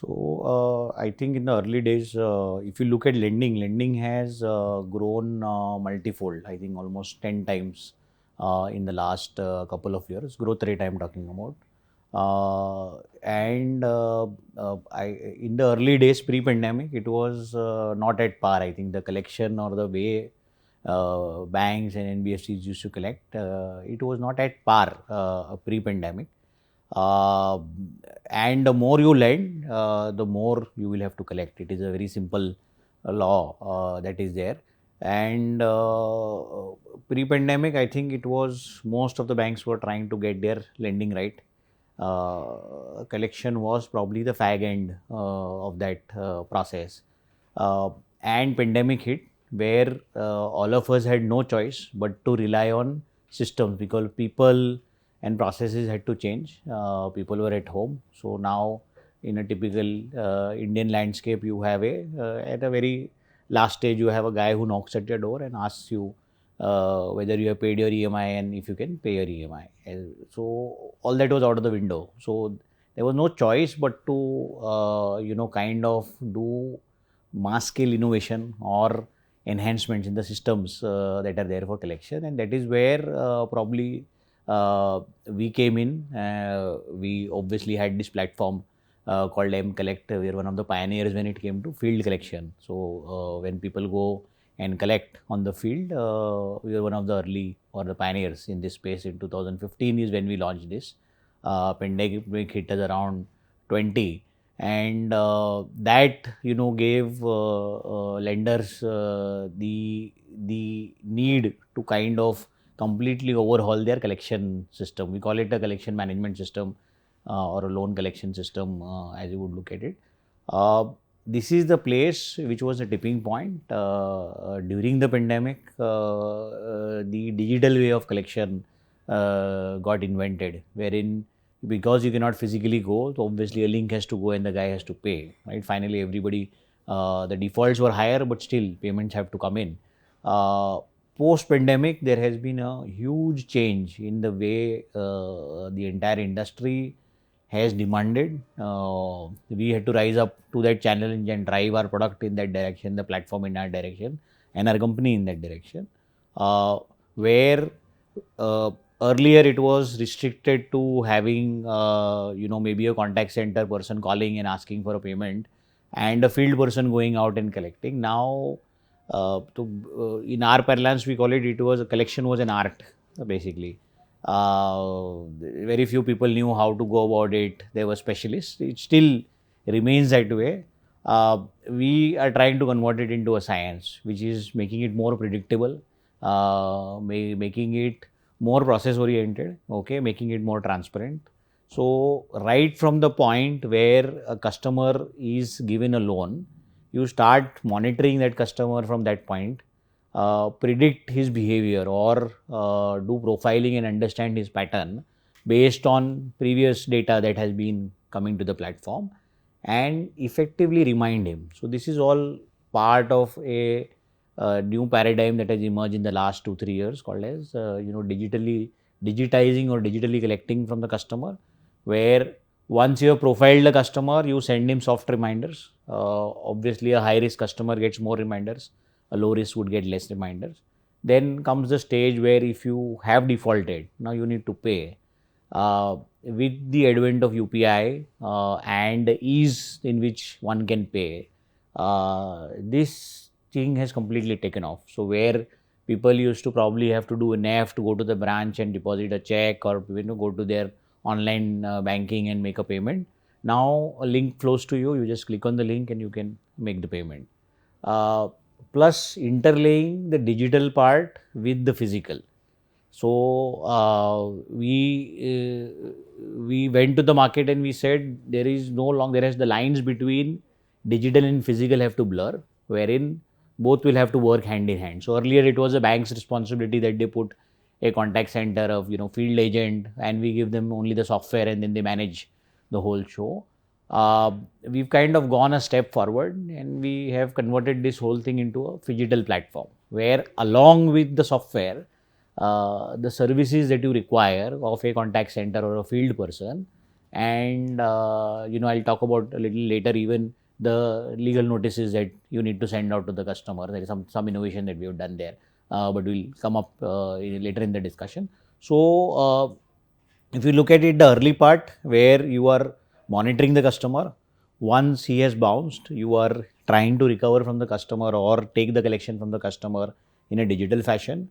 I think in the early days, if you look at lending has grown multifold. I think almost 10 times in the last couple of years. Growth rate I'm talking about. In the early days pre-pandemic, it was not at par. I think the collection or the way banks and NBFCs used to collect, it was not at par pre-pandemic. Uh, and the more you lend, the more you will have to collect. It is a very simple law that is there. And pre-pandemic, I think it was most of the banks were trying to get their lending right. Collection was probably the fag end of that process. And pandemic hit, where all of us had no choice but to rely on systems, because people and processes had to change. People were at home. So now, in a typical Indian landscape, you have at a very last stage, you have a guy who knocks at your door and asks you whether you have paid your EMI and if you can pay your EMI. So all that was out of the window. So there was no choice but to kind of do mass scale innovation or enhancements in the systems that are there for collection, and that is where probably we came in. We obviously had this platform called mCollect. We are one of the pioneers when it came to field collection. So when people go and collect on the field, we were one of the early or the pioneers in this space. In 2015 is when we launched this. Pandemic hit us around 20, and that gave lenders the need to kind of completely overhaul their collection system. We call it a collection management system or a loan collection system, as you would look at it. This is the place which was a tipping point during the pandemic. The digital way of collection got invented, wherein because you cannot physically go, so obviously a link has to go and the guy has to pay, right? Finally, everybody, the defaults were higher, but still payments have to come in. Post pandemic, there has been a huge change in the way the entire industry has demanded. We had to rise up to that challenge and drive our product in that direction, the platform in that direction, and our company in that direction. Where earlier it was restricted to having, maybe a contact center person calling and asking for a payment, and a field person going out and collecting. Now, in our parlance, we call it. It was a collection was an art, basically. Very few people knew how to go about it. They were specialists. It still remains that way. We are trying to convert it into a science, which is making it more predictable, making it more process oriented, okay, making it more transparent. So right from the point where a customer is given a loan, you start monitoring that customer from that point, predict his behavior, or do profiling and understand his pattern based on previous data that has been coming to the platform, and effectively remind him. So this is all part of a new paradigm that has emerged in the last 2-3 years, called as digitizing or digitally collecting from the customer, where once you have profiled the customer, you send him soft reminders. Obviously, a high risk customer gets more reminders, a low risk would get less reminders. Then comes the stage where if you have defaulted, now you need to pay. With the advent of UPI and the ease in which one can pay, this thing has completely taken off. So where people used to probably have to do a NEFT to go to the branch and deposit a check, or go to their online banking and make a payment. Now a link flows to you. You just click on the link and you can make the payment. Plus interlaying the digital part with the physical. So we went to the market and we said there is no longer, there is the lines between digital and physical have to blur, wherein both will have to work hand in hand. So earlier it was a bank's responsibility that they put a contact center of field agent, and we give them only the software and then they manage the whole show. We've kind of gone a step forward and we have converted this whole thing into a phygital platform, where along with the software, the services that you require of a contact center or a field person, and I'll talk about a little later even the legal notices that you need to send out to the customer. There is some innovation that we have done there, but we'll come up later in the discussion. So if you look at it, the early part where you are monitoring the customer, once he has bounced, you are trying to recover from the customer or take the collection from the customer in a digital fashion,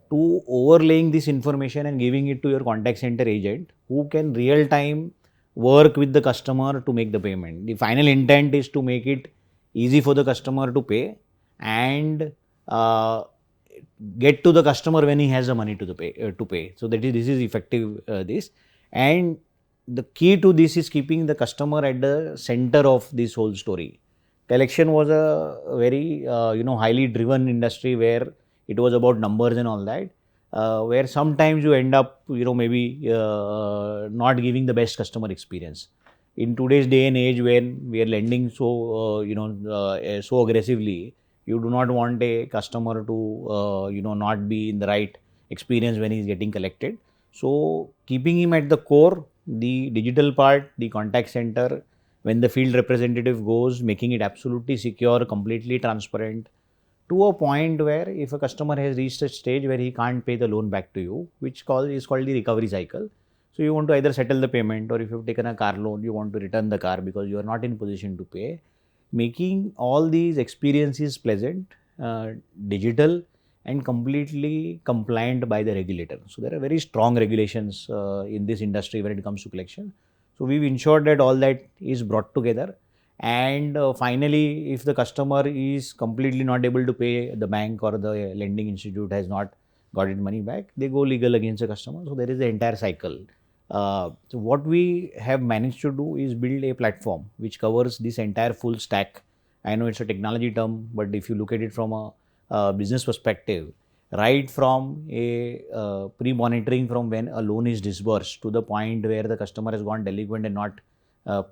to overlaying this information and giving it to your contact center agent who can real time work with the customer to make the payment. The final intent is to make it easy for the customer to pay and get to the customer when he has the money to pay. So that is, this is effective this, and the key to this is keeping the customer at the center of this whole story. Collection was a very highly driven industry where it was about numbers and all that, where sometimes you end up maybe not giving the best customer experience. In today's day and age when we are lending so aggressively, you do not want a customer to not be in the right experience when he is getting collected. So keeping him at the core, the digital part, the contact center, when the field representative goes, making it absolutely secure, completely transparent, to a point where if a customer has reached a stage where he can't pay the loan back to you, which is called the recovery cycle. So you want to either settle the payment, or if you've taken a car loan, you want to return the car because you are not in position to pay. Making all these experiences pleasant, digital, and completely compliant by the regulator. So there are very strong regulations in this industry when it comes to collection. So we've ensured that all that is brought together, and finally if the customer is completely not able to pay, the bank or the lending institute has not got its money back, they go legal against the customer. So there is the entire cycle. So what we have managed to do is build a platform which covers this entire full stack. I know it's a technology term, but if you look at it from a business perspective, right from a pre-monitoring from when a loan is disbursed to the point where the customer has gone delinquent and not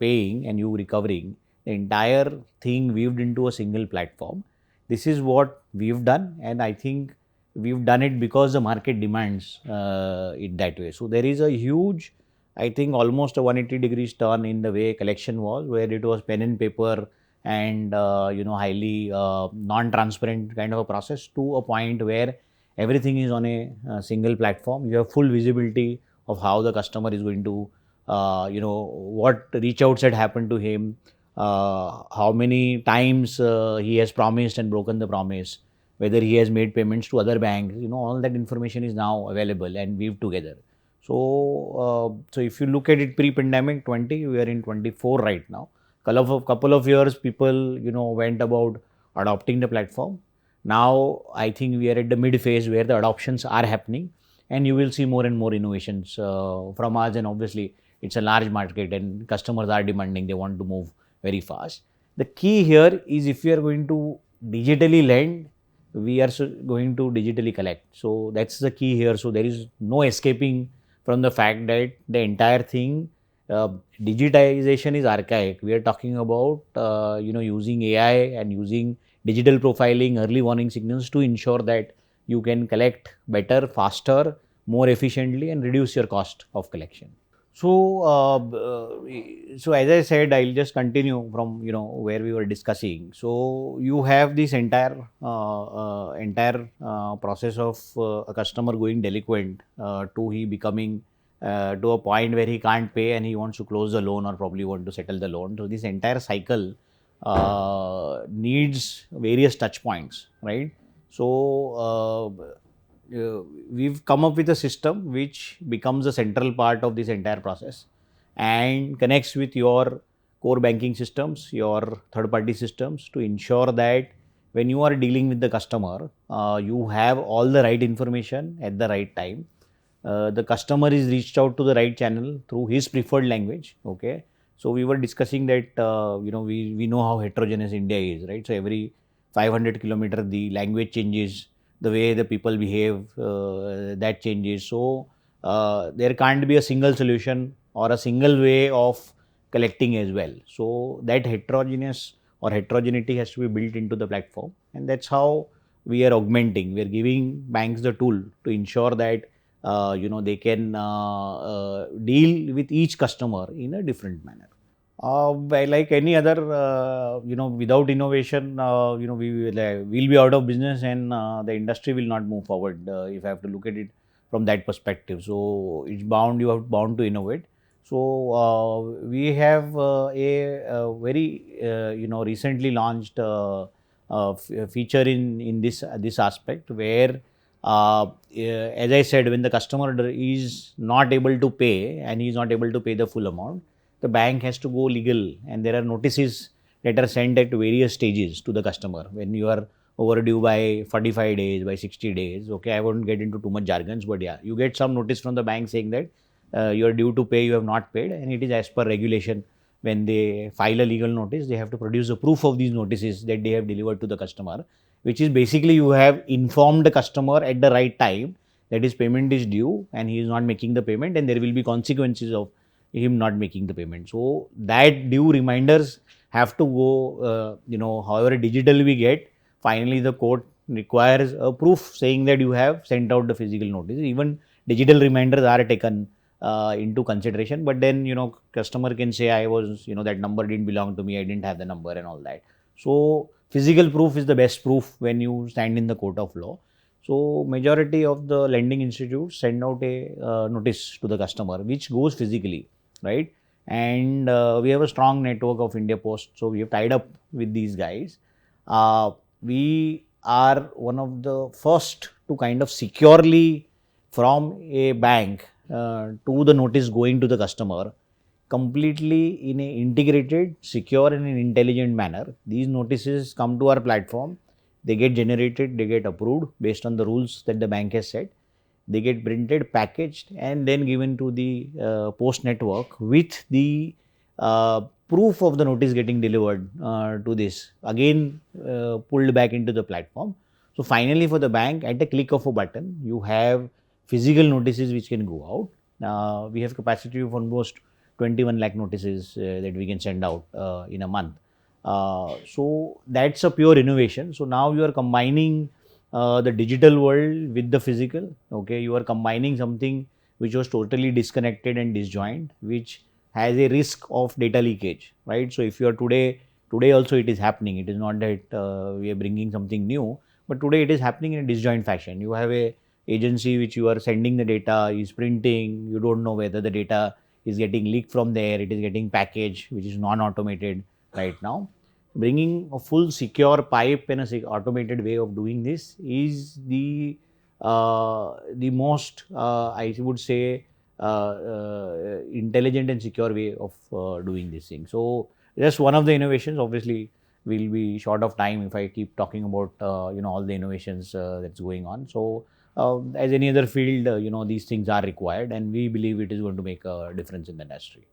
paying and you recovering, the entire thing weaved into a single platform. This is what we've done, and I think we've done it because the market demands it that way. So there is a huge, I think almost a 180 degrees turn in the way collection was, where it was pen and paper and highly non-transparent kind of a process, to a point where everything is on a single platform. You have full visibility of how the customer is going to what reach outs had happened to him, how many times he has promised and broken the promise, whether he has made payments to other banks, all that information is now available and weaved together. So if you look at it pre-pandemic 20, we are in 24 right now. Couple of years people went about adopting the platform. Now I think we are at the mid phase where the adoptions are happening, and you will see more and more innovations from us. And obviously it's a large market and customers are demanding, they want to move very fast. The key here is, if we are going to digitally lend, we are going to digitally collect. So that's the key here. So there is no escaping from the fact that the entire thing, digitization is archaic. We are talking about using AI and using digital profiling, early warning signals to ensure that you can collect better, faster, more efficiently, and reduce your cost of collection. So as I said, I'll just continue from where we were discussing. So you have this entire process of a customer going delinquent to he becoming to a point where he can't pay and he wants to close the loan or probably want to settle the loan. So this entire cycle needs various touch points, right? So we've come up with a system which becomes a central part of this entire process and connects with your core banking systems, your third party systems, to ensure that when you are dealing with the customer, you have all the right information at the right time. The customer is reached out to the right channel through his preferred language. Okay, so we were discussing that we know how heterogeneous India is, right? So every 500 kilometer the language changes, the way the people behave, that changes. So there can't be a single solution or a single way of collecting as well. So that heterogeneous or heterogeneity has to be built into the platform, and that's how we are augmenting. We are giving banks the tool to ensure that they can deal with each customer in a different manner. Like any other, without innovation, we'll be out of business, and the industry will not move forward. If I have to look at it from that perspective, so it's bound. You have bound to innovate. So we have very recently launched feature in this aspect where. As I said, when the customer is not able to pay and he is not able to pay the full amount, the bank has to go legal, and there are notices that are sent at various stages to the customer. When you are overdue by 45 days, by 60 days, okay, I won't get into too much jargons, but yeah, you get some notice from the bank saying that you are due to pay, you have not paid, and it is as per regulation. When they file a legal notice, they have to produce a proof of these notices that they have delivered to the customer, which is basically you have informed the customer at the right time that his payment is due and he is not making the payment, and there will be consequences of him not making the payment. So that due reminders have to go, however digital we get, finally the court requires a proof saying that you have sent out the physical notice. Even digital reminders are taken into consideration, but then, customer can say, I was, that number didn't belong to me, I didn't have the number and all that. So physical proof is the best proof when you stand in the court of law. So majority of the lending institutes send out a notice to the customer which goes physically, right? And we have a strong network of India Post, so we have tied up with these guys. We are one of the first to kind of securely from a bank to the notice going to the customer, completely in a integrated, secure and an intelligent manner. These notices come to our platform, they get generated, they get approved based on the rules that the bank has set. They get printed, packaged, and then given to the post network with the proof of the notice getting delivered to this, again pulled back into the platform. So finally, for the bank, at the click of a button, you have physical notices which can go out. We have capacity of almost 21 lakh notices that we can send out in a month. So that's a pure innovation. So now you are combining the digital world with the physical. Okay, you are combining something which was totally disconnected and disjoint, which has a risk of data leakage, right? So if you are today also it is happening. It is not that we are bringing something new, but today it is happening in a disjoint fashion. You have a agency which you are sending the data, is printing, you don't know whether the data is getting leaked from there, it is getting packaged, which is non-automated right now. Bringing a full secure pipe and a automated way of doing this is the most I would say intelligent and secure way of doing this thing. So just one of the innovations. Obviously, we'll be short of time if I keep talking about all the innovations that's going on. So as any other field, these things are required, and we believe it is going to make a difference in the industry.